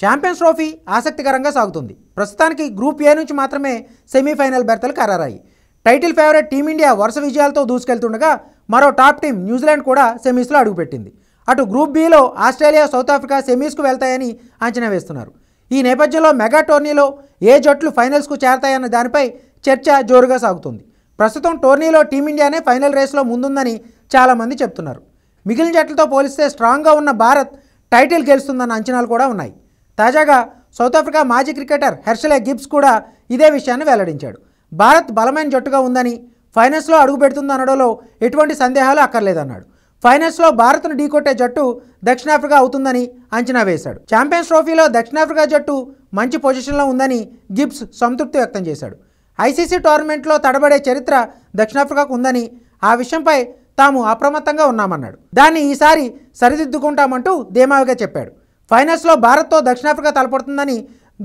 Champions trophy ఆసక్తికరంగా సాగుతుంది. ప్రస్తుతానికి గ్రూప్ ఏ నుంచి మాత్రమే సెమీఫైనల్ బెర్తలు ఖరారయ్యాయి. టైటిల్ ఫేవరెట్ టీమిండియా వరుస విజయాలతో దూసుకెళ్తుండగా మరో టాప్ టీం న్యూజిలాండ్ కూడా సెమీస్లో అడుగుపెట్టింది. అటు గ్రూప్ బిలో ఆస్ట్రేలియా, సౌత్ ఆఫ్రికా సెమీస్కు వెళ్తాయని అంచనా వేస్తున్నారు. ఈ నేపథ్యంలో మెగా టోర్నీలో ఏ జట్లు ఫైనల్స్కు చేరతాయన్న దానిపై చర్చ జోరుగా సాగుతుంది. ప్రస్తుతం టోర్నీలో టీమిండియానే ఫైనల్ రేస్లో ముందుందని చాలామంది చెప్తున్నారు. మిగిలిన జట్లతో పోలిస్తే స్ట్రాంగ్గా ఉన్న భారత్ టైటిల్ గెలుస్తుందన్న అంచనాలు కూడా ఉన్నాయి. తాజాగా సౌత్ ఆఫ్రికా మాజీ క్రికెటర్ హెర్షలే గిబ్స్ కూడా ఇదే విషయాన్ని వెల్లడించాడు. భారత్ బలమైన జట్టుగా ఉందని, ఫైనల్స్లో అడుగుపెడుతుందనడంలో ఎటువంటి సందేహాలు అక్కర్లేదన్నాడు. ఫైనల్స్లో భారత్ను ఢీకొట్టే జట్టు దక్షిణాఫ్రికా అవుతుందని అంచనా వేశాడు. ఛాంపియన్స్ ట్రోఫీలో దక్షిణాఫ్రికా జట్టు మంచి పొజిషన్లో ఉందని గిబ్స్ సంతృప్తి వ్యక్తం చేశాడు. ఐసీసీ టోర్నమెంట్లో తడబడే చరిత్ర దక్షిణాఫ్రికాకు ఉందని, ఆ విషయంపై తాము అప్రమత్తంగా ఉన్నామన్నాడు. దాన్ని ఈసారి సరిదిద్దుకుంటామంటూ ధీమాగా చెప్పాడు. ఫైనల్స్లో భారత్తో దక్షిణాఫ్రికా తలపడుతుందని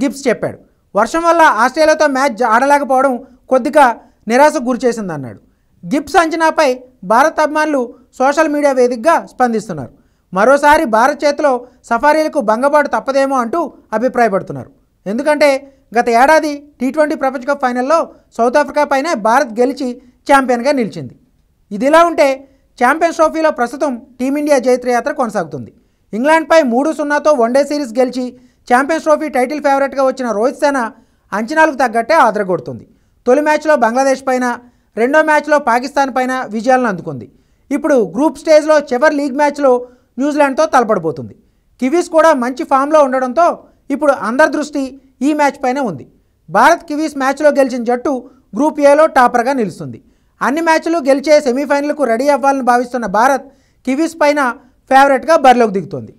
గిబ్స్ చెప్పాడు. వర్షం వల్ల ఆస్ట్రేలియాతో మ్యాచ్ ఆడలేకపోవడం కొద్దిగా నిరాశకు గురిచేసిందన్నాడు. గిబ్స్ అంచనాపై భారత్ అభిమానులు సోషల్ మీడియా వేదికగా స్పందిస్తున్నారు. మరోసారి భారత్ చేతిలో సఫారీలకు భంగపాటు తప్పదేమో అంటూ అభిప్రాయపడుతున్నారు. ఎందుకంటే గత ఏడాది టీ20 ప్రపంచ కప్ ఫైనల్లో సౌత్ ఆఫ్రికా పైనే భారత్ గెలిచి ఛాంపియన్గా నిలిచింది. ఇదిలా ఉంటే ఛాంపియన్స్ ట్రోఫీలో ప్రస్తుతం టీమిండియా జైత్రయాత్ర కొనసాగుతుంది. ఇంగ్లాండ్పై 3-0తో వన్డే సిరీస్ గెలిచి ఛాంపియన్స్ ట్రోఫీ టైటిల్ ఫేవరెట్గా వచ్చిన రోహిత్ సేన అంచనాలకు తగ్గట్టే ఆదరగొడుతుంది. తొలి మ్యాచ్లో బంగ్లాదేశ్ పైన, రెండో మ్యాచ్లో పాకిస్తాన్ పైన విజయాలను అందుకుంది. ఇప్పుడు గ్రూప్ స్టేజ్లో చివరి లీగ్ మ్యాచ్లో న్యూజిలాండ్తో తలపడబోతుంది. కివీస్ కూడా మంచి ఫామ్లో ఉండడంతో ఇప్పుడు అందరి దృష్టి ఈ మ్యాచ్ పైనే ఉంది. భారత్ కివీస్ మ్యాచ్లో గెలిచిన జట్టు గ్రూప్ ఏలో టాపర్గా నిలుస్తుంది. అన్ని మ్యాచ్లు గెలిచే సెమీఫైనల్కు రెడీ అవ్వాలని భావిస్తున్న భారత్ కివీస్ పైన ఫేవరెట్గా బరిలోకి దిగుతోంది.